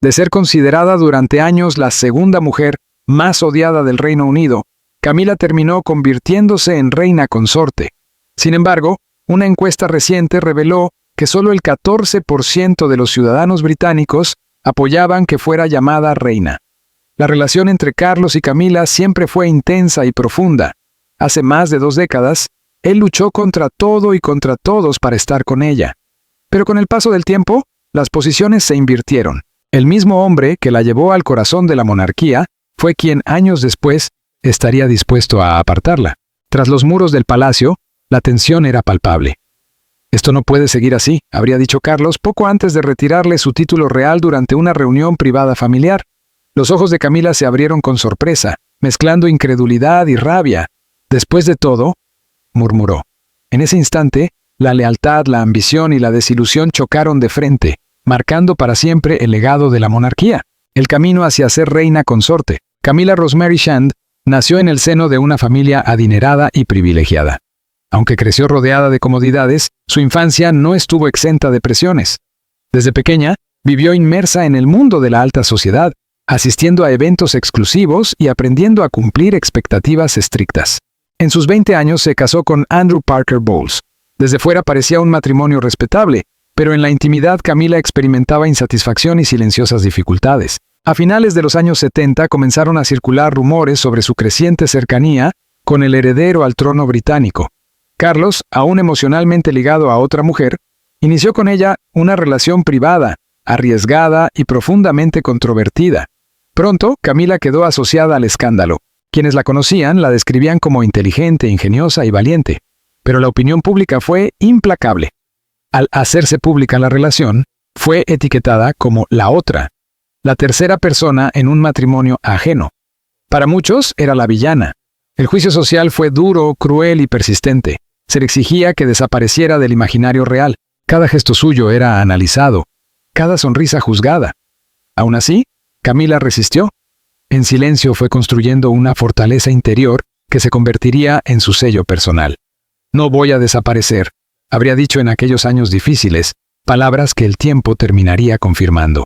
De ser considerada durante años la segunda mujer más odiada del Reino Unido, Camila terminó convirtiéndose en reina consorte. Sin embargo, una encuesta reciente reveló que solo el 14% de los ciudadanos británicos apoyaban que fuera llamada reina. La relación entre Carlos y Camila siempre fue intensa y profunda. Hace más de 2 décadas, él luchó contra todo y contra todos para estar con ella. Pero con el paso del tiempo, las posiciones se invirtieron. El mismo hombre que la llevó al corazón de la monarquía fue quien años después estaría dispuesto a apartarla. Tras los muros del palacio, la tensión era palpable. «Esto no puede seguir así», habría dicho Carlos poco antes de retirarle su título real durante una reunión privada familiar. Los ojos de Camila se abrieron con sorpresa, mezclando incredulidad y rabia. «Después de todo», murmuró. En ese instante, la lealtad, la ambición y la desilusión chocaron de frente, marcando para siempre el legado de la monarquía, el camino hacia ser reina consorte. Camilla Rosemary Shand nació en el seno de una familia adinerada y privilegiada. Aunque creció rodeada de comodidades, su infancia no estuvo exenta de presiones. Desde pequeña, vivió inmersa en el mundo de la alta sociedad, asistiendo a eventos exclusivos y aprendiendo a cumplir expectativas estrictas. En sus 20 años se casó con Andrew Parker Bowles. Desde fuera parecía un matrimonio respetable, pero en la intimidad Camila experimentaba insatisfacción y silenciosas dificultades. A finales de los años 70 comenzaron a circular rumores sobre su creciente cercanía con el heredero al trono británico. Carlos, aún emocionalmente ligado a otra mujer, inició con ella una relación privada, arriesgada y profundamente controvertida. Pronto, Camila quedó asociada al escándalo. Quienes la conocían la describían como inteligente, ingeniosa y valiente. Pero la opinión pública fue implacable. Al hacerse pública la relación, fue etiquetada como la otra, la tercera persona en un matrimonio ajeno. Para muchos era la villana. El juicio social fue duro, cruel y persistente. Se le exigía que desapareciera del imaginario real. Cada gesto suyo era analizado, cada sonrisa juzgada. Aún así, Camila resistió. En silencio fue construyendo una fortaleza interior que se convertiría en su sello personal. «No voy a desaparecer», habría dicho en aquellos años difíciles, palabras que el tiempo terminaría confirmando.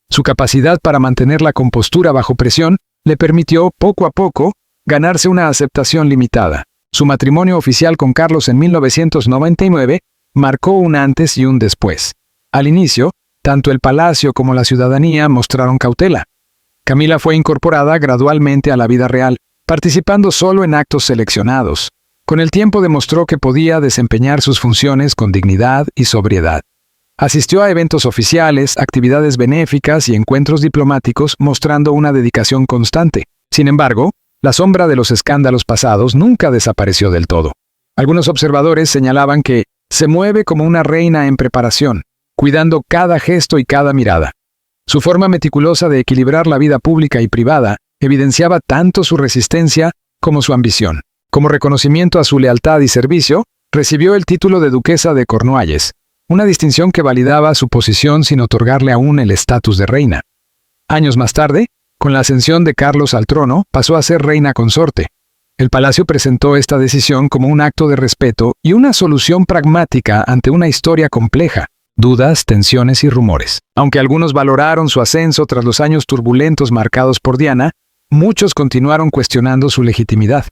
Su capacidad para mantener la compostura bajo presión le permitió, poco a poco, ganarse una aceptación limitada. Su matrimonio oficial con Carlos en 1999 marcó un antes y un después. Al inicio, tanto el palacio como la ciudadanía mostraron cautela. Camila fue incorporada gradualmente a la vida real, participando solo en actos seleccionados. Con el tiempo demostró que podía desempeñar sus funciones con dignidad y sobriedad. Asistió a eventos oficiales, actividades benéficas y encuentros diplomáticos mostrando una dedicación constante. Sin embargo, la sombra de los escándalos pasados nunca desapareció del todo. Algunos observadores señalaban que se mueve como una reina en preparación, cuidando cada gesto y cada mirada. Su forma meticulosa de equilibrar la vida pública y privada evidenciaba tanto su resistencia como su ambición. Como reconocimiento a su lealtad y servicio, recibió el título de duquesa de Cornualles, una distinción que validaba su posición sin otorgarle aún el estatus de reina. Años más tarde, con la ascensión de Carlos al trono, pasó a ser reina consorte. El palacio presentó esta decisión como un acto de respeto y una solución pragmática ante una historia compleja, dudas, tensiones y rumores. Aunque algunos valoraron su ascenso tras los años turbulentos marcados por Diana, muchos continuaron cuestionando su legitimidad.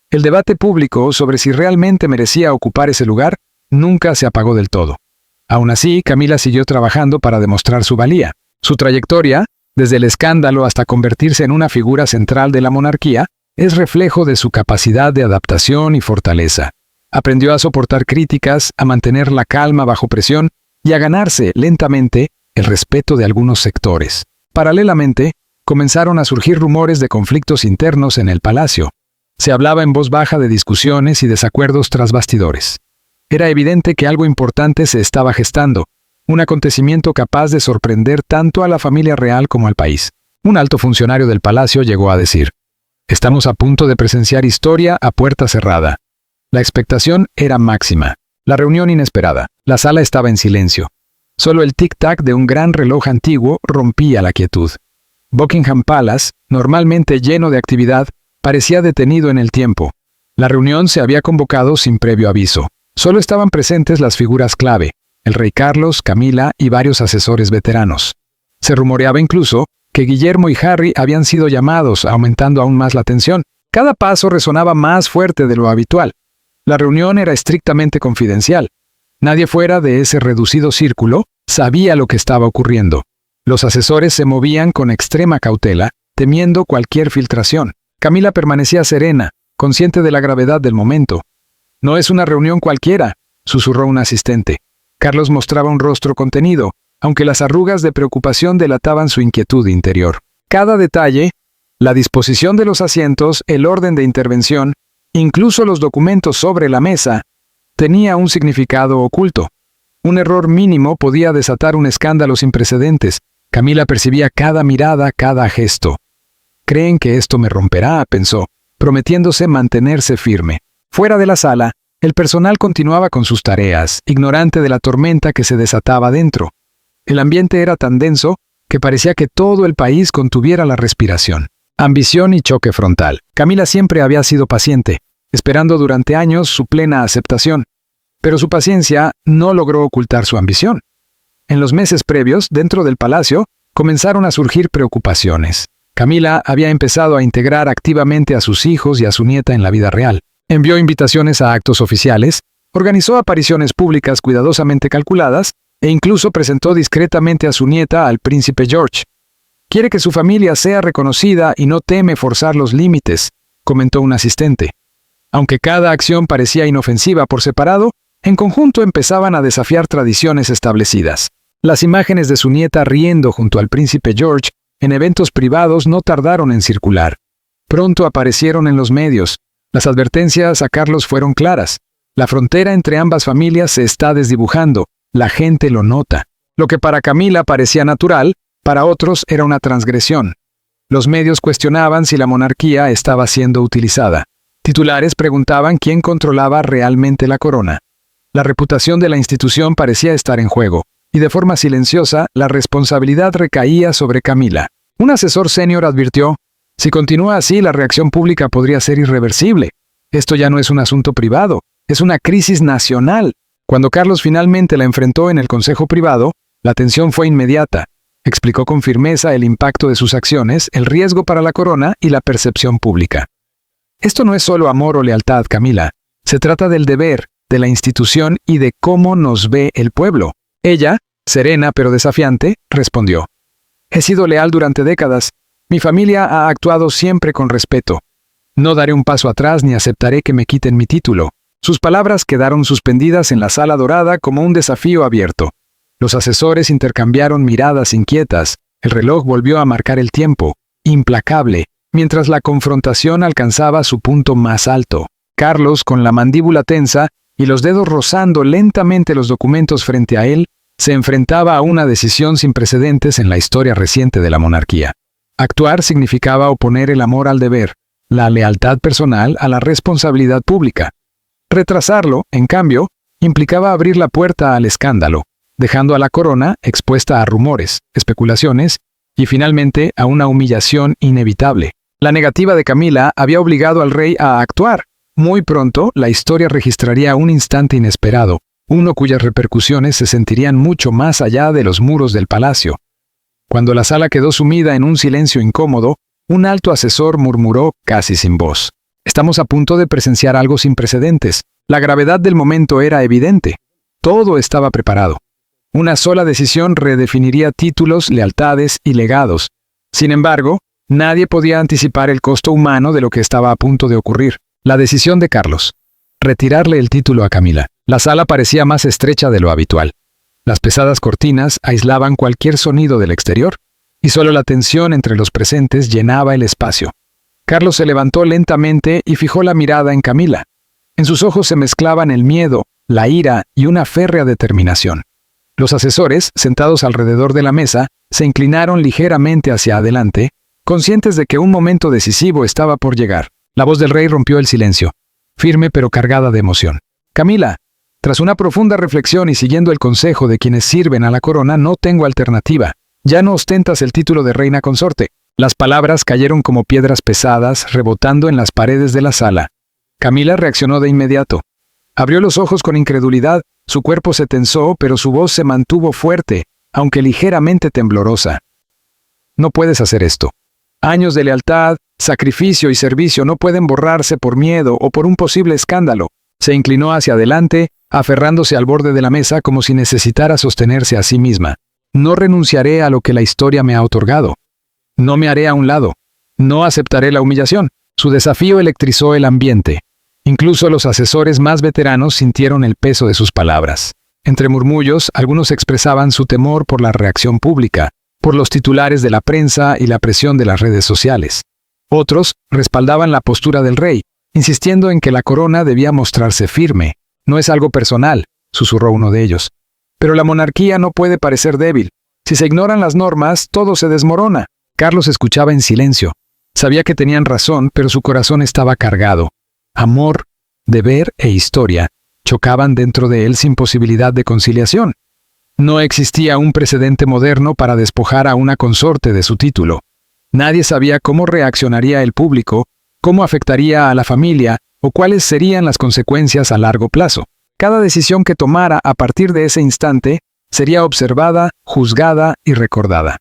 El debate público sobre si realmente merecía ocupar ese lugar nunca se apagó del todo. Aún así, Camila siguió trabajando para demostrar su valía. Su trayectoria, desde el escándalo hasta convertirse en una figura central de la monarquía, es reflejo de su capacidad de adaptación y fortaleza. Aprendió a soportar críticas, a mantener la calma bajo presión y a ganarse, lentamente, el respeto de algunos sectores. Paralelamente, comenzaron a surgir rumores de conflictos internos en el palacio. Se hablaba en voz baja de discusiones y desacuerdos tras bastidores. Era evidente que algo importante se estaba gestando, un acontecimiento capaz de sorprender tanto a la familia real como al país. Un alto funcionario del palacio llegó a decir: «Estamos a punto de presenciar historia a puerta cerrada». La expectación era máxima. La reunión inesperada. La sala estaba en silencio. Solo el tic-tac de un gran reloj antiguo rompía la quietud. Buckingham Palace, normalmente lleno de actividad, parecía detenido en el tiempo. La reunión se había convocado sin previo aviso. Solo estaban presentes las figuras clave: el rey Carlos, Camila y varios asesores veteranos. Se rumoreaba incluso que Guillermo y Harry habían sido llamados, aumentando aún más la tensión. Cada paso resonaba más fuerte de lo habitual. La reunión era estrictamente confidencial. Nadie fuera de ese reducido círculo sabía lo que estaba ocurriendo. Los asesores se movían con extrema cautela, temiendo cualquier filtración. Camila permanecía serena, consciente de la gravedad del momento. «No es una reunión cualquiera», susurró un asistente. Carlos mostraba un rostro contenido, aunque las arrugas de preocupación delataban su inquietud interior. Cada detalle, la disposición de los asientos, el orden de intervención, incluso los documentos sobre la mesa, tenía un significado oculto. Un error mínimo podía desatar un escándalo sin precedentes. Camila percibía cada mirada, cada gesto. «Creen que esto me romperá», pensó, prometiéndose mantenerse firme. Fuera de la sala, el personal continuaba con sus tareas, ignorante de la tormenta que se desataba dentro. El ambiente era tan denso que parecía que todo el país contuviera la respiración. Ambición y choque frontal. Camila siempre había sido paciente, esperando durante años su plena aceptación. Pero su paciencia no logró ocultar su ambición. En los meses previos, dentro del palacio, comenzaron a surgir preocupaciones. Camila había empezado a integrar activamente a sus hijos y a su nieta en la vida real. Envió invitaciones a actos oficiales, organizó apariciones públicas cuidadosamente calculadas e incluso presentó discretamente a su nieta al príncipe George. «Quiere que su familia sea reconocida y no teme forzar los límites», comentó un asistente. Aunque cada acción parecía inofensiva por separado, en conjunto empezaban a desafiar tradiciones establecidas. Las imágenes de su nieta riendo junto al príncipe George en eventos privados no tardaron en circular. Pronto aparecieron en los medios. Las advertencias a Carlos fueron claras. La frontera entre ambas familias se está desdibujando. La gente lo nota. Lo que para Camila parecía natural, para otros era una transgresión. Los medios cuestionaban si la monarquía estaba siendo utilizada. Titulares preguntaban quién controlaba realmente la corona. La reputación de la institución parecía estar en juego, y de forma silenciosa, la responsabilidad recaía sobre Camila. Un asesor senior advirtió: «Si continúa así, la reacción pública podría ser irreversible. Esto ya no es un asunto privado, es una crisis nacional». Cuando Carlos finalmente la enfrentó en el consejo privado, la tensión fue inmediata. Explicó con firmeza el impacto de sus acciones, el riesgo para la corona y la percepción pública. «Esto no es solo amor o lealtad, Camila. Se trata del deber, de la institución y de cómo nos ve el pueblo». Ella, serena pero desafiante, respondió: «He sido leal durante décadas. Mi familia ha actuado siempre con respeto. No daré un paso atrás ni aceptaré que me quiten mi título». Sus palabras quedaron suspendidas en la sala dorada como un desafío abierto. Los asesores intercambiaron miradas inquietas. El reloj volvió a marcar el tiempo, implacable, mientras la confrontación alcanzaba su punto más alto. Carlos, con la mandíbula tensa y los dedos rozando lentamente los documentos frente a él, se enfrentaba a una decisión sin precedentes en la historia reciente de la monarquía. Actuar significaba oponer el amor al deber, la lealtad personal a la responsabilidad pública. Retrasarlo, en cambio, implicaba abrir la puerta al escándalo, dejando a la corona expuesta a rumores, especulaciones y finalmente a una humillación inevitable. La negativa de Camila había obligado al rey a actuar. Muy pronto, la historia registraría un instante inesperado, uno cuyas repercusiones se sentirían mucho más allá de los muros del palacio. Cuando la sala quedó sumida en un silencio incómodo, un alto asesor murmuró casi sin voz: «Estamos a punto de presenciar algo sin precedentes». La gravedad del momento era evidente. Todo estaba preparado. Una sola decisión redefiniría títulos, lealtades y legados. Sin embargo, nadie podía anticipar el costo humano de lo que estaba a punto de ocurrir. La decisión de Carlos: retirarle el título a Camila. La sala parecía más estrecha de lo habitual. Las pesadas cortinas aislaban cualquier sonido del exterior, y solo la tensión entre los presentes llenaba el espacio. Carlos se levantó lentamente y fijó la mirada en Camila. En sus ojos se mezclaban el miedo, la ira y una férrea determinación. Los asesores, sentados alrededor de la mesa, se inclinaron ligeramente hacia adelante, conscientes de que un momento decisivo estaba por llegar. La voz del rey rompió el silencio, firme pero cargada de emoción. «Camila, tras una profunda reflexión y siguiendo el consejo de quienes sirven a la corona, no tengo alternativa. Ya no ostentas el título de reina consorte». Las palabras cayeron como piedras pesadas, rebotando en las paredes de la sala. Camila reaccionó de inmediato. Abrió los ojos con incredulidad, su cuerpo se tensó, pero su voz se mantuvo fuerte, aunque ligeramente temblorosa. no puedes hacer esto. Años de lealtad, sacrificio y servicio no pueden borrarse por miedo o por un posible escándalo. Se inclinó hacia adelante, aferrándose al borde de la mesa como si necesitara sostenerse a sí misma. No renunciaré a lo que la historia me ha otorgado. No me haré a un lado. No aceptaré la humillación. Su desafío electrizó el ambiente. Incluso los asesores más veteranos sintieron el peso de sus palabras. Entre murmullos, algunos expresaban su temor por la reacción pública, por los titulares de la prensa y la presión de las redes sociales. Otros respaldaban la postura del rey, insistiendo en que la corona debía mostrarse firme. No es algo personal, susurró uno de ellos. Pero la monarquía no puede parecer débil. Si se ignoran las normas, todo se desmorona. Carlos escuchaba en silencio. Sabía que tenían razón, pero su corazón estaba cargado. Amor, deber e historia chocaban dentro de él sin posibilidad de conciliación. No existía un precedente moderno para despojar a una consorte de su título. Nadie sabía cómo reaccionaría el público, cómo afectaría a la familia o cuáles serían las consecuencias a largo plazo. Cada decisión que tomara a partir de ese instante sería observada, juzgada y recordada.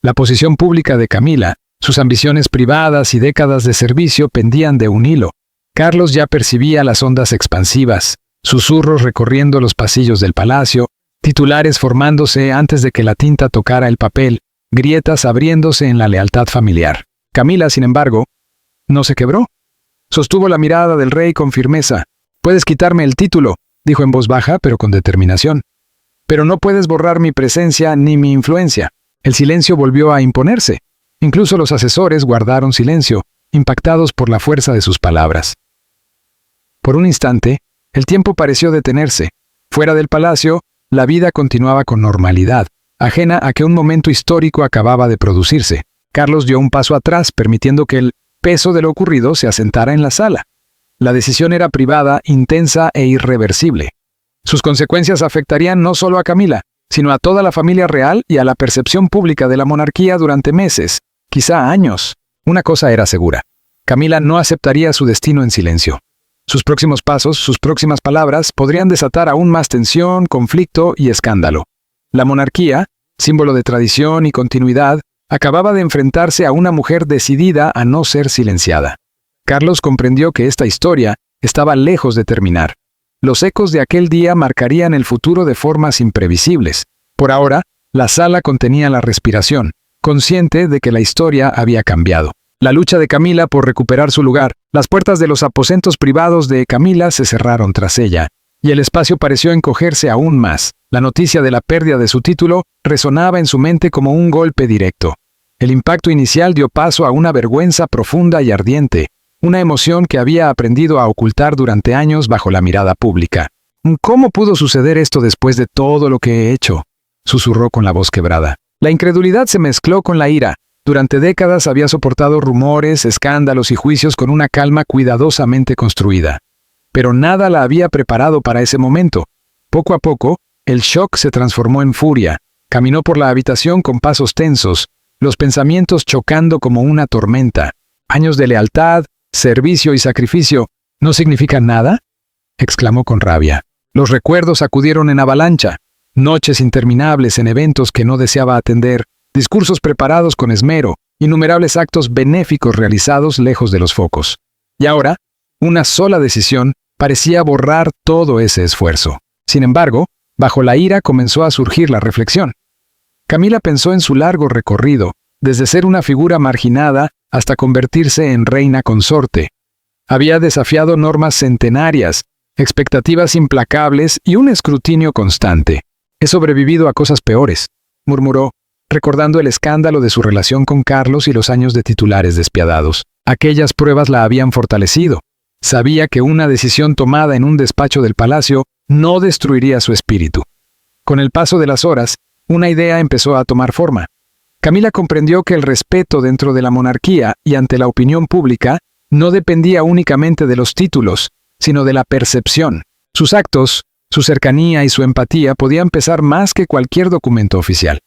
La posición pública de Camila, sus ambiciones privadas y décadas de servicio pendían de un hilo. Carlos ya percibía las ondas expansivas, susurros recorriendo los pasillos del palacio, titulares formándose antes de que la tinta tocara el papel, grietas abriéndose en la lealtad familiar. Camila, sin embargo, no se quebró. Sostuvo la mirada del rey con firmeza. «Puedes quitarme el título», dijo en voz baja, pero con determinación. «Pero no puedes borrar mi presencia ni mi influencia». El silencio volvió a imponerse. Incluso los asesores guardaron silencio, impactados por la fuerza de sus palabras. Por un instante, el tiempo pareció detenerse. Fuera del palacio, la vida continuaba con normalidad, ajena a que un momento histórico acababa de producirse. Carlos dio un paso atrás, permitiendo que el peso de lo ocurrido se asentara en la sala. La decisión era privada, intensa e irreversible. Sus consecuencias afectarían no solo a Camila, sino a toda la familia real y a la percepción pública de la monarquía durante meses, quizá años. Una cosa era segura: Camila no aceptaría su destino en silencio. Sus próximos pasos, sus próximas palabras, podrían desatar aún más tensión, conflicto y escándalo. La monarquía, símbolo de tradición y continuidad, acababa de enfrentarse a una mujer decidida a no ser silenciada. Carlos comprendió que esta historia estaba lejos de terminar. Los ecos de aquel día marcarían el futuro de formas imprevisibles. Por ahora, la sala contenía la respiración, consciente de que la historia había cambiado. La lucha de Camila por recuperar su lugar, las puertas de los aposentos privados de Camila se cerraron tras ella, y el espacio pareció encogerse aún más. La noticia de la pérdida de su título resonaba en su mente como un golpe directo. El impacto inicial dio paso a una vergüenza profunda y ardiente, una emoción que había aprendido a ocultar durante años bajo la mirada pública. «¿Cómo pudo suceder esto después de todo lo que he hecho?», susurró con la voz quebrada. La incredulidad se mezcló con la ira. Durante décadas había soportado rumores, escándalos y juicios con una calma cuidadosamente construida. Pero nada la había preparado para ese momento. Poco a poco, el shock se transformó en furia. Caminó por la habitación con pasos tensos, los pensamientos chocando como una tormenta. «Años de lealtad, servicio y sacrificio, ¿no significan nada?», exclamó con rabia. Los recuerdos acudieron en avalancha. Noches interminables en eventos que no deseaba atender, discursos preparados con esmero, innumerables actos benéficos realizados lejos de los focos. Y ahora, una sola decisión parecía borrar todo ese esfuerzo. Sin embargo, bajo la ira comenzó a surgir la reflexión. Camila pensó en su largo recorrido, desde ser una figura marginada hasta convertirse en reina consorte. Había desafiado normas centenarias, expectativas implacables y un escrutinio constante. «He sobrevivido a cosas peores», murmuró, recordando el escándalo de su relación con Carlos y los años de titulares despiadados. Aquellas pruebas la habían fortalecido. Sabía que una decisión tomada en un despacho del palacio no destruiría su espíritu. Con el paso de las horas, una idea empezó a tomar forma. Camila comprendió que el respeto dentro de la monarquía y ante la opinión pública no dependía únicamente de los títulos, sino de la percepción. Sus actos, su cercanía y su empatía podían pesar más que cualquier documento oficial.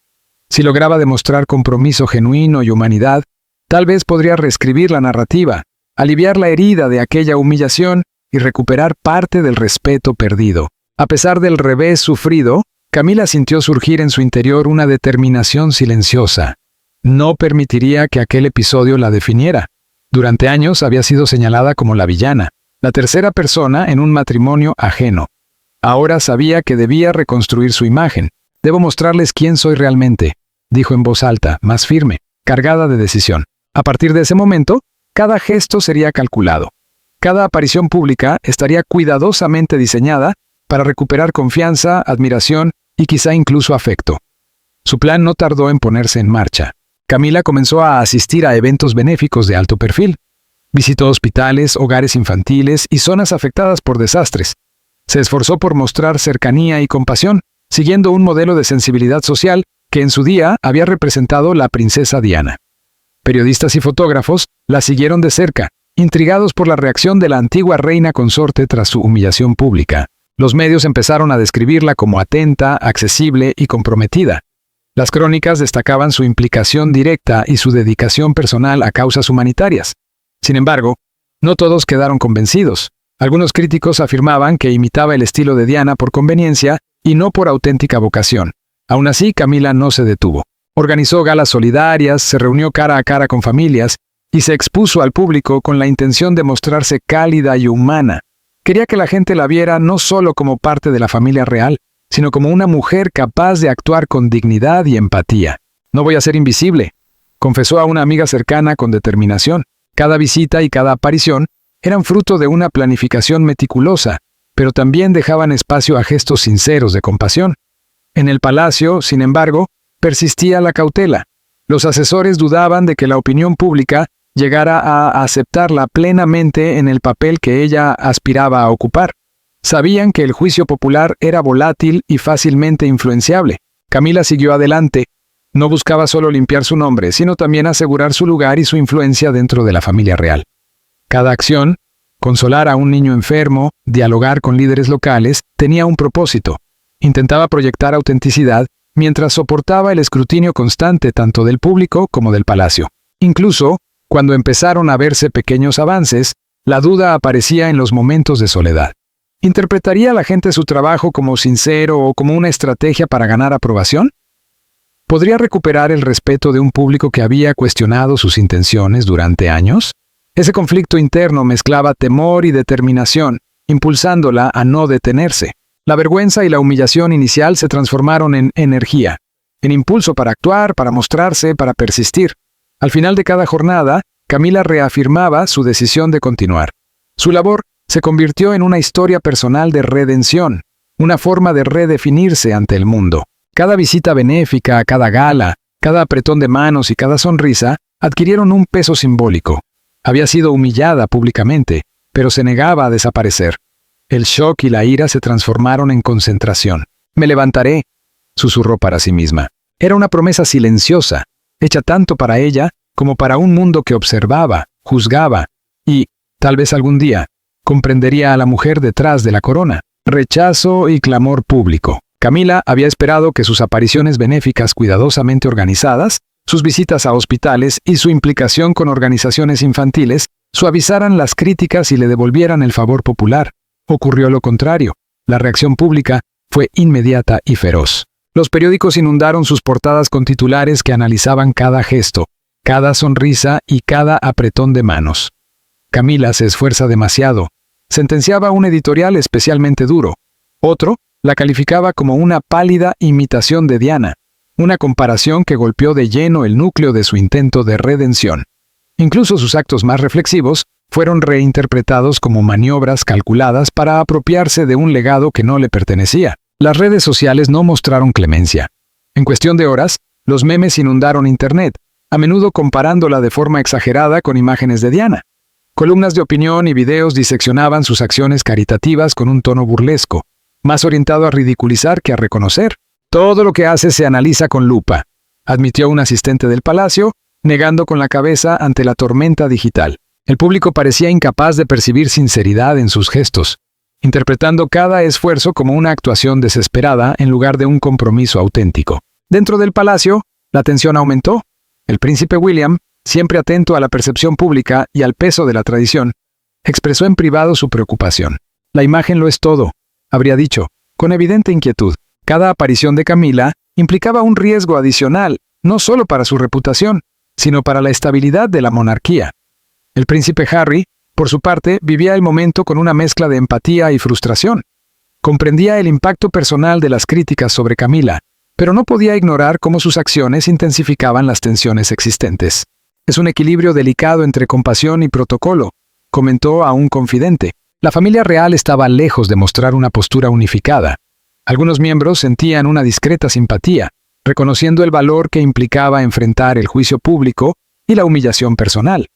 Si lograba demostrar compromiso genuino y humanidad, tal vez podría reescribir la narrativa, aliviar la herida de aquella humillación y recuperar parte del respeto perdido. A pesar del revés sufrido, Camila sintió surgir en su interior una determinación silenciosa. No permitiría que aquel episodio la definiera. Durante años había sido señalada como la villana, la tercera persona en un matrimonio ajeno. Ahora sabía que debía reconstruir su imagen. «Debo mostrarles quién soy realmente», dijo en voz alta, más firme, cargada de decisión. A partir de ese momento, cada gesto sería calculado. Cada aparición pública estaría cuidadosamente diseñada para recuperar confianza, admiración y quizá incluso afecto. Su plan no tardó en ponerse en marcha. Camila comenzó a asistir a eventos benéficos de alto perfil. Visitó hospitales, hogares infantiles y zonas afectadas por desastres. Se esforzó por mostrar cercanía y compasión, siguiendo un modelo de sensibilidad social que en su día había representado la princesa Diana. Periodistas y fotógrafos la siguieron de cerca, intrigados por la reacción de la antigua reina consorte tras su humillación pública. Los medios empezaron a describirla como atenta, accesible y comprometida. Las crónicas destacaban su implicación directa y su dedicación personal a causas humanitarias. Sin embargo, no todos quedaron convencidos. Algunos críticos afirmaban que imitaba el estilo de Diana por conveniencia y no por auténtica vocación. Aún así, Camila no se detuvo. Organizó galas solidarias, se reunió cara a cara con familias y se expuso al público con la intención de mostrarse cálida y humana. Quería que la gente la viera no solo como parte de la familia real, sino como una mujer capaz de actuar con dignidad y empatía. «No voy a ser invisible», confesó a una amiga cercana con determinación. Cada visita y cada aparición eran fruto de una planificación meticulosa, pero también dejaban espacio a gestos sinceros de compasión. En el palacio, sin embargo, persistía la cautela. Los asesores dudaban de que la opinión pública llegara a aceptarla plenamente en el papel que ella aspiraba a ocupar. Sabían que el juicio popular era volátil y fácilmente influenciable. Camila siguió adelante. No buscaba solo limpiar su nombre, sino también asegurar su lugar y su influencia dentro de la familia real. Cada acción, consolar a un niño enfermo, dialogar con líderes locales, tenía un propósito. Intentaba proyectar autenticidad mientras soportaba el escrutinio constante tanto del público como del palacio. Incluso, cuando empezaron a verse pequeños avances, la duda aparecía en los momentos de soledad. ¿Interpretaría la gente su trabajo como sincero o como una estrategia para ganar aprobación? ¿Podría recuperar el respeto de un público que había cuestionado sus intenciones durante años? Ese conflicto interno mezclaba temor y determinación, impulsándola a no detenerse. La vergüenza y la humillación inicial se transformaron en energía, en impulso para actuar, para mostrarse, para persistir. Al final de cada jornada, Camila reafirmaba su decisión de continuar. Su labor se convirtió en una historia personal de redención, una forma de redefinirse ante el mundo. Cada visita benéfica, cada gala, cada apretón de manos y cada sonrisa adquirieron un peso simbólico. Había sido humillada públicamente, pero se negaba a desaparecer. El shock y la ira se transformaron en concentración. «Me levantaré», susurró para sí misma. Era una promesa silenciosa, hecha tanto para ella como para un mundo que observaba, juzgaba y, tal vez algún día, comprendería a la mujer detrás de la corona. Rechazo y clamor público. Camila había esperado que sus apariciones benéficas cuidadosamente organizadas, sus visitas a hospitales y su implicación con organizaciones infantiles suavizaran las críticas y le devolvieran el favor popular. Ocurrió lo contrario. La reacción pública fue inmediata y feroz. Los periódicos inundaron sus portadas con titulares que analizaban cada gesto, cada sonrisa y cada apretón de manos. «Camila se esfuerza demasiado», sentenciaba un editorial especialmente duro. Otro la calificaba como una pálida imitación de Diana, una comparación que golpeó de lleno el núcleo de su intento de redención. Incluso sus actos más reflexivos fueron reinterpretados como maniobras calculadas para apropiarse de un legado que no le pertenecía. Las redes sociales no mostraron clemencia. En cuestión de horas, los memes inundaron Internet, a menudo comparándola de forma exagerada con imágenes de Diana. Columnas de opinión y videos diseccionaban sus acciones caritativas con un tono burlesco, más orientado a ridiculizar que a reconocer. «Todo lo que hace se analiza con lupa», admitió un asistente del palacio, negando con la cabeza ante la tormenta digital. El público parecía incapaz de percibir sinceridad en sus gestos, interpretando cada esfuerzo como una actuación desesperada en lugar de un compromiso auténtico. Dentro del palacio, la tensión aumentó. El príncipe William, siempre atento a la percepción pública y al peso de la tradición, expresó en privado su preocupación. «La imagen lo es todo», habría dicho, con evidente inquietud. Cada aparición de Camila implicaba un riesgo adicional, no solo para su reputación, sino para la estabilidad de la monarquía. El príncipe Harry, por su parte, vivía el momento con una mezcla de empatía y frustración. Comprendía el impacto personal de las críticas sobre Camila, pero no podía ignorar cómo sus acciones intensificaban las tensiones existentes. Es un equilibrio delicado entre compasión y protocolo, comentó a un confidente. La familia real estaba lejos de mostrar una postura unificada. Algunos miembros sentían una discreta simpatía, reconociendo el valor que implicaba enfrentar el juicio público y la humillación personal.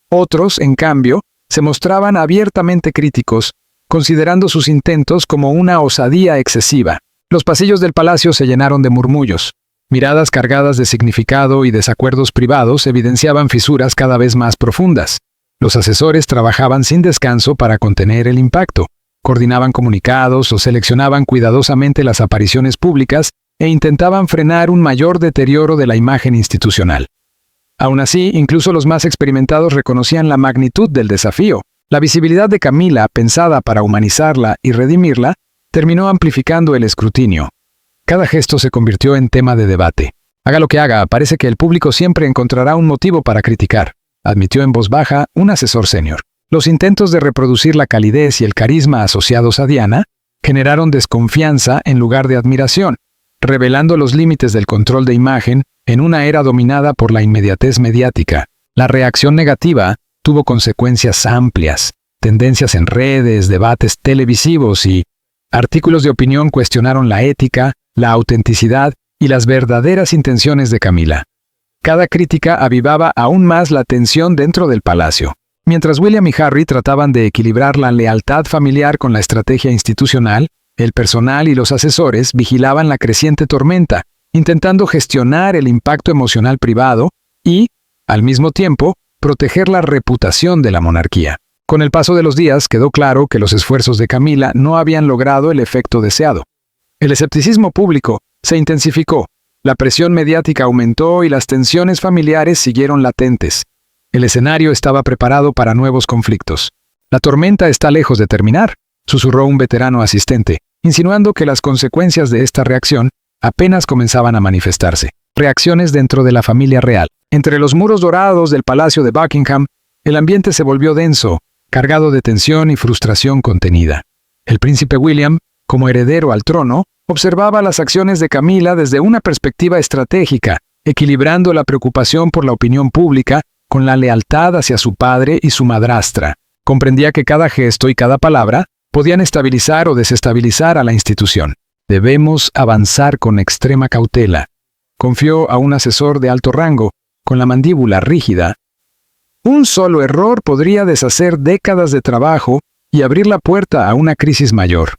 Otros, en cambio, se mostraban abiertamente críticos, considerando sus intentos como una osadía excesiva. Los pasillos del palacio se llenaron de murmullos. Miradas cargadas de significado y desacuerdos privados evidenciaban fisuras cada vez más profundas. Los asesores trabajaban sin descanso para contener el impacto, coordinaban comunicados o seleccionaban cuidadosamente las apariciones públicas e intentaban frenar un mayor deterioro de la imagen institucional. Aún así, incluso los más experimentados reconocían la magnitud del desafío. La visibilidad de Camila, pensada para humanizarla y redimirla, terminó amplificando el escrutinio. Cada gesto se convirtió en tema de debate. Haga lo que haga, parece que el público siempre encontrará un motivo para criticar, admitió en voz baja un asesor senior. Los intentos de reproducir la calidez y el carisma asociados a Diana generaron desconfianza en lugar de admiración, revelando los límites del control de imagen en una era dominada por la inmediatez mediática. La reacción negativa tuvo consecuencias amplias. Tendencias en redes, debates televisivos y artículos de opinión cuestionaron la ética, la autenticidad y las verdaderas intenciones de Camila. Cada crítica avivaba aún más la tensión dentro del palacio. Mientras William y Harry trataban de equilibrar la lealtad familiar con la estrategia institucional, el personal y los asesores vigilaban la creciente tormenta, intentando gestionar el impacto emocional privado y, al mismo tiempo, proteger la reputación de la monarquía. Con el paso de los días quedó claro que los esfuerzos de Camila no habían logrado el efecto deseado. El escepticismo público se intensificó, la presión mediática aumentó y las tensiones familiares siguieron latentes. El escenario estaba preparado para nuevos conflictos. La tormenta está lejos de terminar, susurró un veterano asistente, insinuando que las consecuencias de esta reacción apenas comenzaban a manifestarse. Reacciones dentro de la familia real. Entre los muros dorados del Palacio de Buckingham, el ambiente se volvió denso, cargado de tensión y frustración contenida. El príncipe William, como heredero al trono, observaba las acciones de Camila desde una perspectiva estratégica, equilibrando la preocupación por la opinión pública con la lealtad hacia su padre y su madrastra. Comprendía que cada gesto y cada palabra podían estabilizar o desestabilizar a la institución. Debemos avanzar con extrema cautela, confió a un asesor de alto rango, con la mandíbula rígida. Un solo error podría deshacer décadas de trabajo y abrir la puerta a una crisis mayor.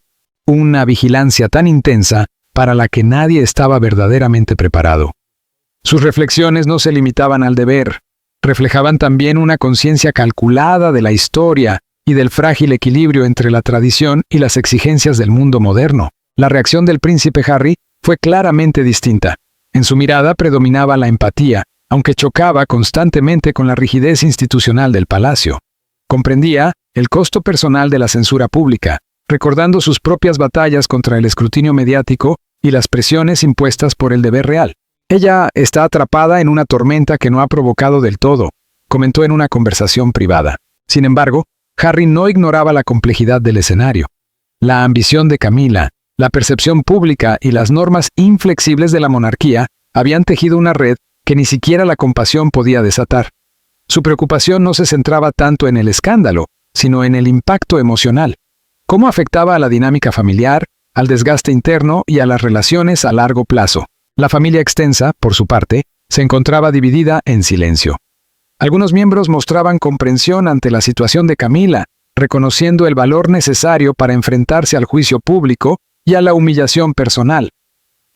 Una vigilancia tan intensa para la que nadie estaba verdaderamente preparado. Sus reflexiones no se limitaban al deber, reflejaban también una conciencia calculada de la historia y del frágil equilibrio entre la tradición y las exigencias del mundo moderno. La reacción del príncipe Harry fue claramente distinta. En su mirada predominaba la empatía, aunque chocaba constantemente con la rigidez institucional del palacio. Comprendía el costo personal de la censura pública, recordando sus propias batallas contra el escrutinio mediático y las presiones impuestas por el deber real. Ella está atrapada en una tormenta que no ha provocado del todo, comentó en una conversación privada. Sin embargo, Harry no ignoraba la complejidad del escenario. La ambición de Camila, la percepción pública y las normas inflexibles de la monarquía habían tejido una red que ni siquiera la compasión podía desatar. Su preocupación no se centraba tanto en el escándalo, sino en el impacto emocional. Cómo afectaba a la dinámica familiar, al desgaste interno y a las relaciones a largo plazo. La familia extensa, por su parte, se encontraba dividida en silencio. Algunos miembros mostraban comprensión ante la situación de Camila, reconociendo el valor necesario para enfrentarse al juicio público y a la humillación personal.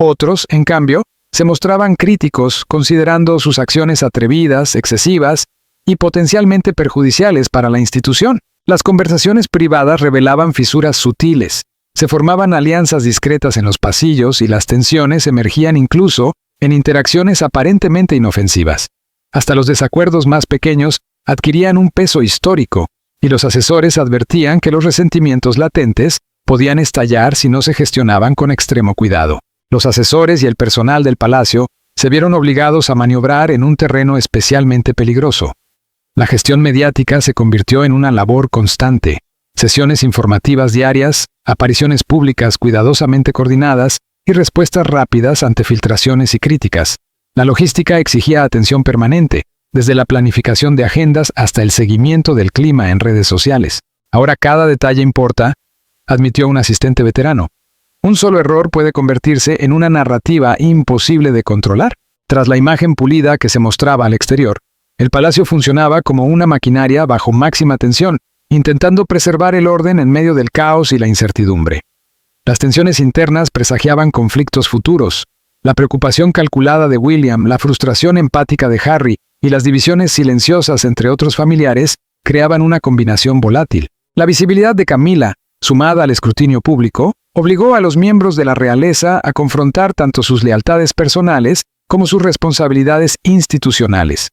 Otros, en cambio, se mostraban críticos, considerando sus acciones atrevidas, excesivas y potencialmente perjudiciales para la institución. Las conversaciones privadas revelaban fisuras sutiles, se formaban alianzas discretas en los pasillos y las tensiones emergían incluso en interacciones aparentemente inofensivas. Hasta los desacuerdos más pequeños adquirían un peso histórico, y los asesores advertían que los resentimientos latentes podían estallar si no se gestionaban con extremo cuidado. Los asesores y el personal del palacio se vieron obligados a maniobrar en un terreno especialmente peligroso. La gestión mediática se convirtió en una labor constante. Sesiones informativas diarias, apariciones públicas cuidadosamente coordinadas y respuestas rápidas ante filtraciones y críticas. La logística exigía atención permanente, desde la planificación de agendas hasta el seguimiento del clima en redes sociales. Ahora cada detalle importa, admitió un asistente veterano. Un solo error puede convertirse en una narrativa imposible de controlar. Tras la imagen pulida que se mostraba al exterior, el palacio funcionaba como una maquinaria bajo máxima tensión, intentando preservar el orden en medio del caos y la incertidumbre. Las tensiones internas presagiaban conflictos futuros. La preocupación calculada de William, la frustración empática de Harry y las divisiones silenciosas entre otros familiares creaban una combinación volátil. La visibilidad de Camila, sumada al escrutinio público, obligó a los miembros de la realeza a confrontar tanto sus lealtades personales como sus responsabilidades institucionales.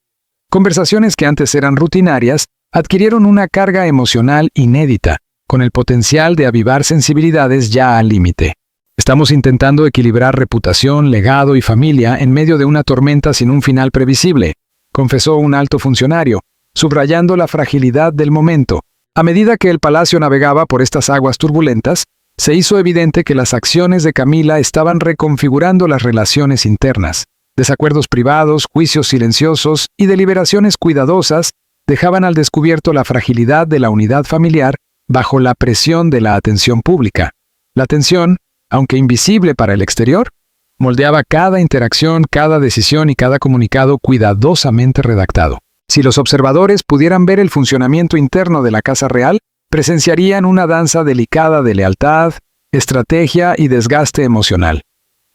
Conversaciones que antes eran rutinarias adquirieron una carga emocional inédita, con el potencial de avivar sensibilidades ya al límite. Estamos intentando equilibrar reputación, legado y familia en medio de una tormenta sin un final previsible, confesó un alto funcionario, subrayando la fragilidad del momento. A medida que el palacio navegaba por estas aguas turbulentas, se hizo evidente que las acciones de Camila estaban reconfigurando las relaciones internas. Desacuerdos privados, juicios silenciosos y deliberaciones cuidadosas dejaban al descubierto la fragilidad de la unidad familiar bajo la presión de la atención pública. La tensión, aunque invisible para el exterior, moldeaba cada interacción, cada decisión y cada comunicado cuidadosamente redactado. Si los observadores pudieran ver el funcionamiento interno de la Casa Real, presenciarían una danza delicada de lealtad, estrategia y desgaste emocional.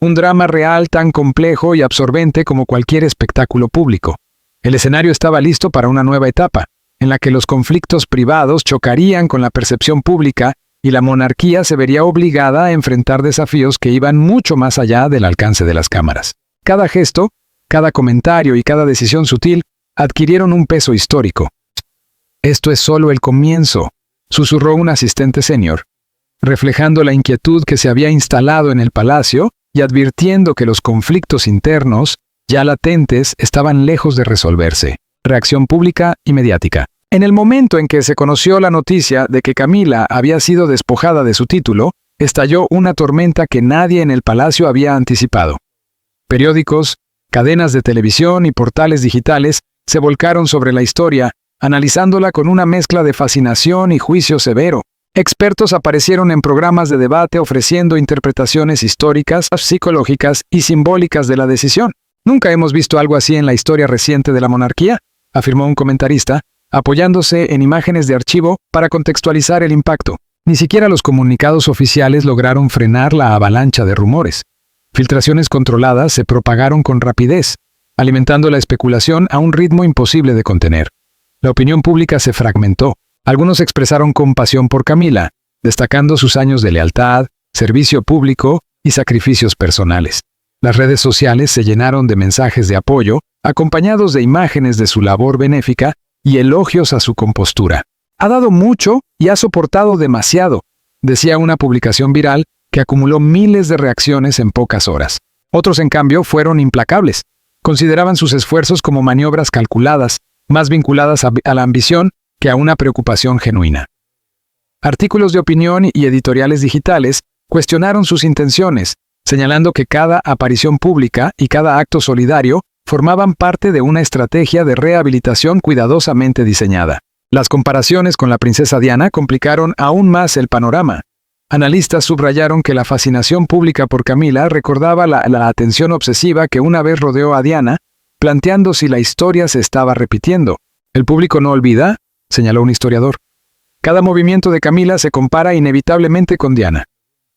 Un drama real tan complejo y absorbente como cualquier espectáculo público. El escenario estaba listo para una nueva etapa, en la que los conflictos privados chocarían con la percepción pública y la monarquía se vería obligada a enfrentar desafíos que iban mucho más allá del alcance de las cámaras. Cada gesto, cada comentario y cada decisión sutil adquirieron un peso histórico. «Esto es solo el comienzo», susurró un asistente senior, reflejando la inquietud que se había instalado en el palacio y advirtiendo que los conflictos internos, ya latentes, estaban lejos de resolverse. Reacción pública y mediática. En el momento en que se conoció la noticia de que Camila había sido despojada de su título, estalló una tormenta que nadie en el palacio había anticipado. Periódicos, cadenas de televisión y portales digitales se volcaron sobre la historia, analizándola con una mezcla de fascinación y juicio severo. Expertos aparecieron en programas de debate ofreciendo interpretaciones históricas, psicológicas y simbólicas de la decisión. «Nunca hemos visto algo así en la historia reciente de la monarquía», afirmó un comentarista, apoyándose en imágenes de archivo para contextualizar el impacto. Ni siquiera los comunicados oficiales lograron frenar la avalancha de rumores. Filtraciones controladas se propagaron con rapidez, alimentando la especulación a un ritmo imposible de contener. La opinión pública se fragmentó. Algunos expresaron compasión por Camila, destacando sus años de lealtad, servicio público y sacrificios personales. Las redes sociales se llenaron de mensajes de apoyo, acompañados de imágenes de su labor benéfica y elogios a su compostura. «Ha dado mucho y ha soportado demasiado», decía una publicación viral que acumuló miles de reacciones en pocas horas. Otros, en cambio, fueron implacables. Consideraban sus esfuerzos como maniobras calculadas, más vinculadas a la ambición que a una preocupación genuina. Artículos de opinión y editoriales digitales cuestionaron sus intenciones, señalando que cada aparición pública y cada acto solidario formaban parte de una estrategia de rehabilitación cuidadosamente diseñada. Las comparaciones con la princesa Diana complicaron aún más el panorama. Analistas subrayaron que la fascinación pública por Camila recordaba la atención obsesiva que una vez rodeó a Diana, planteando si la historia se estaba repitiendo. «El público no olvida», señaló un historiador. «Cada movimiento de Camila se compara inevitablemente con Diana.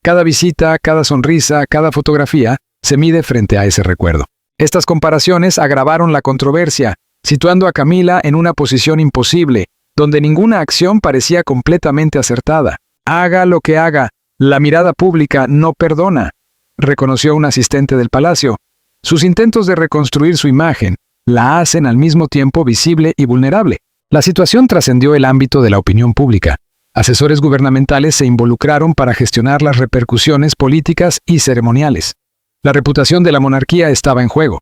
Cada visita, cada sonrisa, cada fotografía se mide frente a ese recuerdo». Estas comparaciones agravaron la controversia, situando a Camila en una posición imposible, donde ninguna acción parecía completamente acertada. «Haga lo que haga, la mirada pública no perdona», reconoció un asistente del palacio. Sus intentos de reconstruir su imagen la hacen al mismo tiempo visible y vulnerable. La situación trascendió el ámbito de la opinión pública. Asesores gubernamentales se involucraron para gestionar las repercusiones políticas y ceremoniales. La reputación de la monarquía estaba en juego.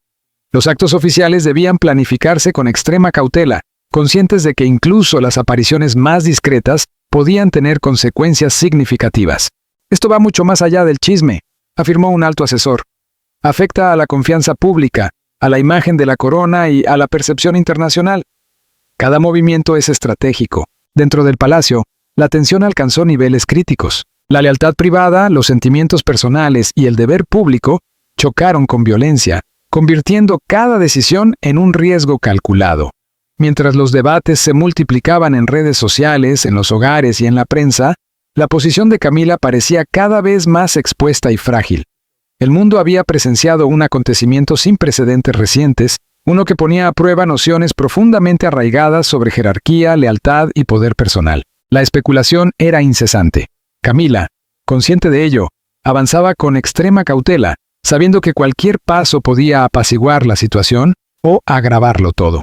Los actos oficiales debían planificarse con extrema cautela, conscientes de que incluso las apariciones más discretas podían tener consecuencias significativas. Esto va mucho más allá del chisme, afirmó un alto asesor. Afecta a la confianza pública, a la imagen de la corona y a la percepción internacional. Cada movimiento es estratégico. Dentro del palacio, la tensión alcanzó niveles críticos. La lealtad privada, los sentimientos personales y el deber público chocaron con violencia, convirtiendo cada decisión en un riesgo calculado. Mientras los debates se multiplicaban en redes sociales, en los hogares y en la prensa, la posición de Camila parecía cada vez más expuesta y frágil. El mundo había presenciado un acontecimiento sin precedentes recientes, uno que ponía a prueba nociones profundamente arraigadas sobre jerarquía, lealtad y poder personal. La especulación era incesante. Camila, consciente de ello, avanzaba con extrema cautela, sabiendo que cualquier paso podía apaciguar la situación o agravarlo todo.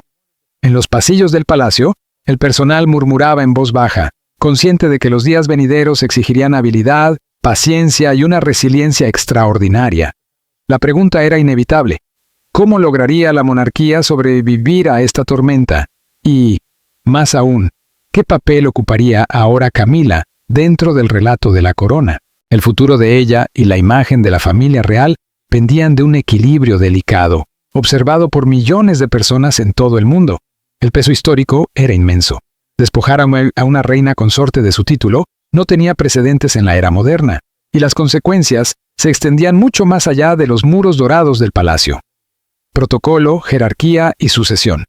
En los pasillos del palacio, el personal murmuraba en voz baja, consciente de que los días venideros exigirían habilidad, paciencia y una resiliencia extraordinaria. La pregunta era inevitable. ¿Cómo lograría la monarquía sobrevivir a esta tormenta? Y, más aún, ¿qué papel ocuparía ahora Camila dentro del relato de la corona? El futuro de ella y la imagen de la familia real pendían de un equilibrio delicado, observado por millones de personas en todo el mundo. El peso histórico era inmenso. Despojar a una reina consorte de su título no tenía precedentes en la era moderna, y las consecuencias se extendían mucho más allá de los muros dorados del palacio. Protocolo, jerarquía y sucesión.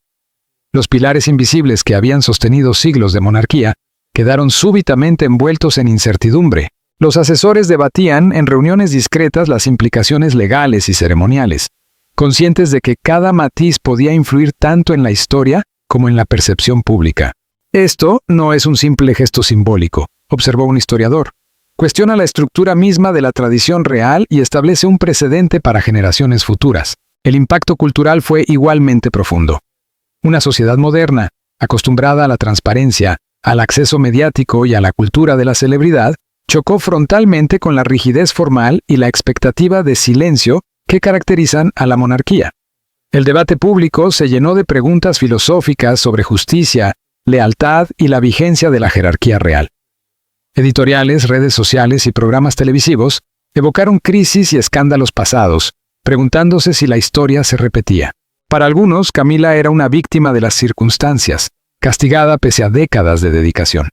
Los pilares invisibles que habían sostenido siglos de monarquía quedaron súbitamente envueltos en incertidumbre. Los asesores debatían en reuniones discretas las implicaciones legales y ceremoniales, conscientes de que cada matiz podía influir tanto en la historia como en la percepción pública. Esto no es un simple gesto simbólico, observó un historiador. Cuestiona la estructura misma de la tradición real y establece un precedente para generaciones futuras. El impacto cultural fue igualmente profundo. Una sociedad moderna, acostumbrada a la transparencia, al acceso mediático y a la cultura de la celebridad, chocó frontalmente con la rigidez formal y la expectativa de silencio que caracterizan a la monarquía. El debate público se llenó de preguntas filosóficas sobre justicia, lealtad y la vigencia de la jerarquía real. Editoriales, redes sociales y programas televisivos evocaron crisis y escándalos pasados, preguntándose si la historia se repetía. Para algunos, Camila era una víctima de las circunstancias, castigada pese a décadas de dedicación.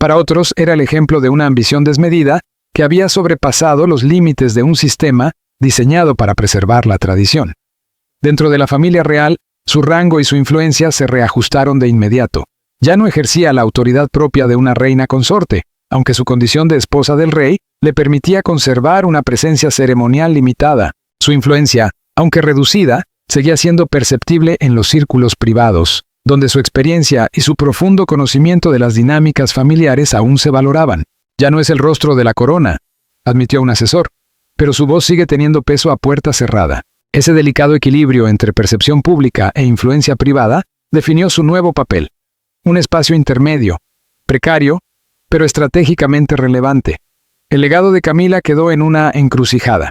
Para otros, era el ejemplo de una ambición desmedida que había sobrepasado los límites de un sistema diseñado para preservar la tradición. Dentro de la familia real, su rango y su influencia se reajustaron de inmediato. Ya no ejercía la autoridad propia de una reina consorte, aunque su condición de esposa del rey le permitía conservar una presencia ceremonial limitada. Su influencia, aunque reducida, seguía siendo perceptible en los círculos privados, donde su experiencia y su profundo conocimiento de las dinámicas familiares aún se valoraban. Ya no es el rostro de la corona, admitió un asesor, pero su voz sigue teniendo peso a puerta cerrada. Ese delicado equilibrio entre percepción pública e influencia privada definió su nuevo papel. Un espacio intermedio, precario, pero estratégicamente relevante. El legado de Camila quedó en una encrucijada.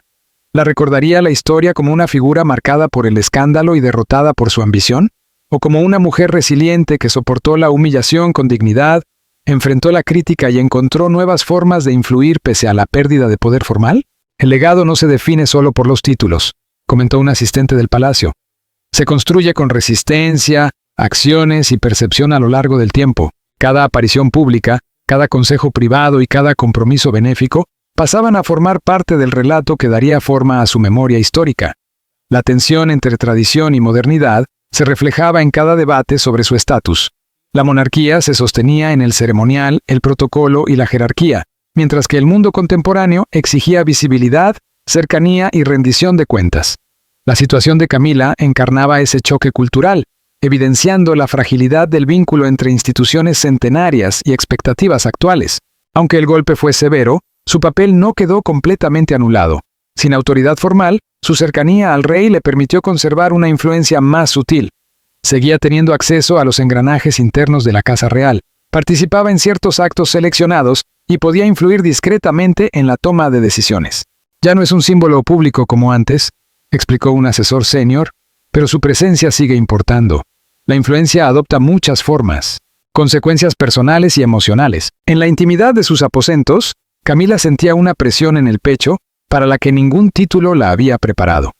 ¿La recordaría la historia como una figura marcada por el escándalo y derrotada por su ambición? ¿O como una mujer resiliente que soportó la humillación con dignidad, enfrentó la crítica y encontró nuevas formas de influir pese a la pérdida de poder formal? El legado no se define solo por los títulos, comentó un asistente del palacio. Se construye con resistencia, acciones y percepción a lo largo del tiempo. Cada aparición pública, cada consejo privado y cada compromiso benéfico pasaban a formar parte del relato que daría forma a su memoria histórica. La tensión entre tradición y modernidad se reflejaba en cada debate sobre su estatus. La monarquía se sostenía en el ceremonial, el protocolo y la jerarquía, mientras que el mundo contemporáneo exigía visibilidad, cercanía y rendición de cuentas. La situación de Camila encarnaba ese choque cultural, evidenciando la fragilidad del vínculo entre instituciones centenarias y expectativas actuales. Aunque el golpe fue severo, su papel no quedó completamente anulado. Sin autoridad formal, su cercanía al rey le permitió conservar una influencia más sutil. Seguía teniendo acceso a los engranajes internos de la Casa Real, participaba en ciertos actos seleccionados y podía influir discretamente en la toma de decisiones. Ya no es un símbolo público como antes, explicó un asesor senior, pero su presencia sigue importando. La influencia adopta muchas formas, consecuencias personales y emocionales. En la intimidad de sus aposentos, Camila sentía una presión en el pecho para la que ningún título la había preparado.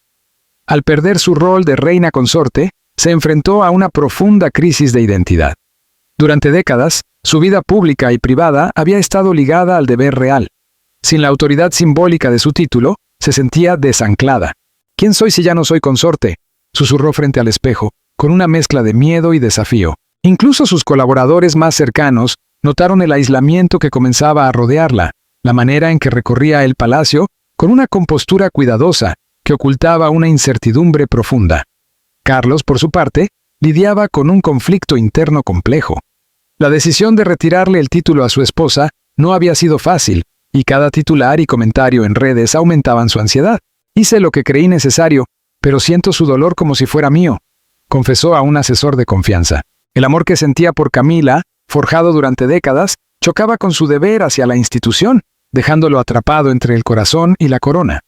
Al perder su rol de reina consorte, se enfrentó a una profunda crisis de identidad. Durante décadas, su vida pública y privada había estado ligada al deber real. Sin la autoridad simbólica de su título, se sentía desanclada. ¿Quién soy si ya no soy consorte?, susurró frente al espejo, con una mezcla de miedo y desafío. Incluso sus colaboradores más cercanos notaron el aislamiento que comenzaba a rodearla, la manera en que recorría el palacio con una compostura cuidadosa que ocultaba una incertidumbre profunda. Carlos, por su parte, lidiaba con un conflicto interno complejo. La decisión de retirarle el título a su esposa no había sido fácil, y cada titular y comentario en redes aumentaban su ansiedad. Hice lo que creí necesario, pero siento su dolor como si fuera mío, confesó a un asesor de confianza. El amor que sentía por Camila, forjado durante décadas, chocaba con su deber hacia la institución, dejándolo atrapado entre el corazón y la corona.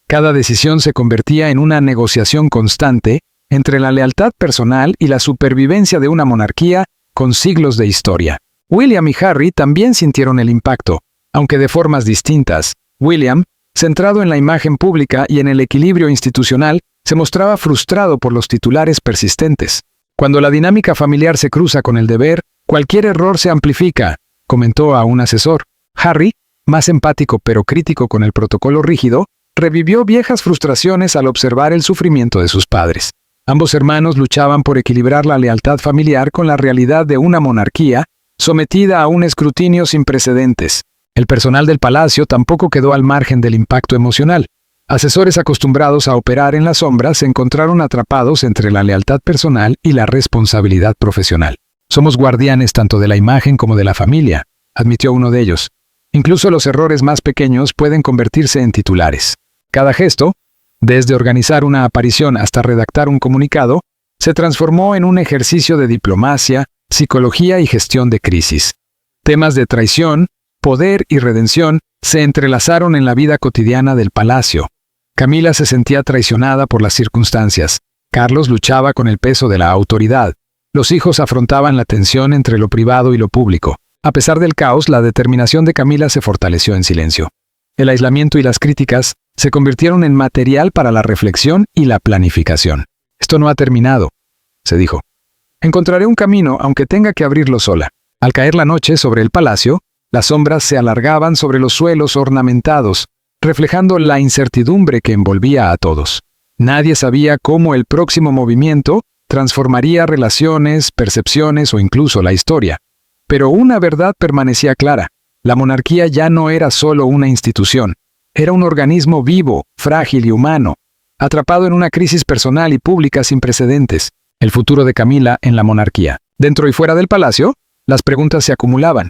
Cada decisión se convertía en una negociación constante entre la lealtad personal y la supervivencia de una monarquía con siglos de historia. William y Harry también sintieron el impacto, aunque de formas distintas. William, centrado en la imagen pública y en el equilibrio institucional, se mostraba frustrado por los titulares persistentes. Cuando la dinámica familiar se cruza con el deber, cualquier error se amplifica, comentó a un asesor. Harry, más empático pero crítico con el protocolo rígido, revivió viejas frustraciones al observar el sufrimiento de sus padres. Ambos hermanos luchaban por equilibrar la lealtad familiar con la realidad de una monarquía sometida a un escrutinio sin precedentes. El personal del palacio tampoco quedó al margen del impacto emocional. Asesores acostumbrados a operar en las sombras se encontraron atrapados entre la lealtad personal y la responsabilidad profesional. Somos guardianes tanto de la imagen como de la familia, admitió uno de ellos. Incluso los errores más pequeños pueden convertirse en titulares. Cada gesto, desde organizar una aparición hasta redactar un comunicado, se transformó en un ejercicio de diplomacia, psicología y gestión de crisis. Temas de traición, poder y redención se entrelazaron en la vida cotidiana del palacio. Camila se sentía traicionada por las circunstancias. Carlos luchaba con el peso de la autoridad. Los hijos afrontaban la tensión entre lo privado y lo público. A pesar del caos, la determinación de Camila se fortaleció en silencio. El aislamiento y las críticas se convirtieron en material para la reflexión y la planificación. Esto no ha terminado, se dijo. Encontraré un camino aunque tenga que abrirlo sola. Al caer la noche sobre el palacio, las sombras se alargaban sobre los suelos ornamentados, reflejando la incertidumbre que envolvía a todos. Nadie sabía cómo el próximo movimiento transformaría relaciones, percepciones o incluso la historia. Pero una verdad permanecía clara. La monarquía ya no era solo una institución. Era un organismo vivo, frágil y humano, atrapado en una crisis personal y pública sin precedentes. El futuro de Camila en la monarquía. Dentro y fuera del palacio, las preguntas se acumulaban.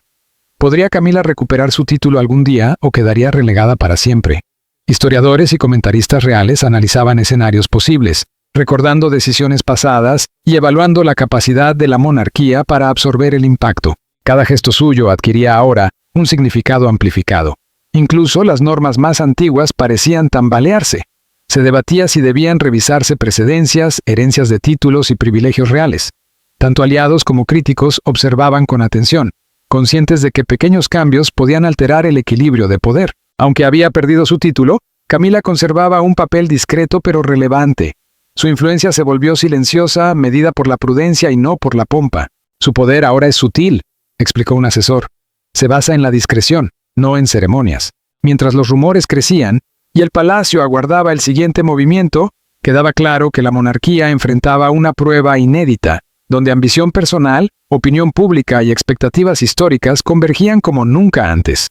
¿Podría Camila recuperar su título algún día o quedaría relegada para siempre? Historiadores y comentaristas reales analizaban escenarios posibles, recordando decisiones pasadas y evaluando la capacidad de la monarquía para absorber el impacto. Cada gesto suyo adquiría ahora un significado amplificado. Incluso las normas más antiguas parecían tambalearse. Se debatía si debían revisarse precedencias, herencias de títulos y privilegios reales. Tanto aliados como críticos observaban con atención, conscientes de que pequeños cambios podían alterar el equilibrio de poder. Aunque había perdido su título, Camila conservaba un papel discreto pero relevante. Su influencia se volvió silenciosa, medida por la prudencia y no por la pompa. Su poder ahora es sutil, explicó un asesor. Se basa en la discreción, no en ceremonias. Mientras los rumores crecían y el palacio aguardaba el siguiente movimiento, quedaba claro que la monarquía enfrentaba una prueba inédita, donde ambición personal, opinión pública y expectativas históricas convergían como nunca antes.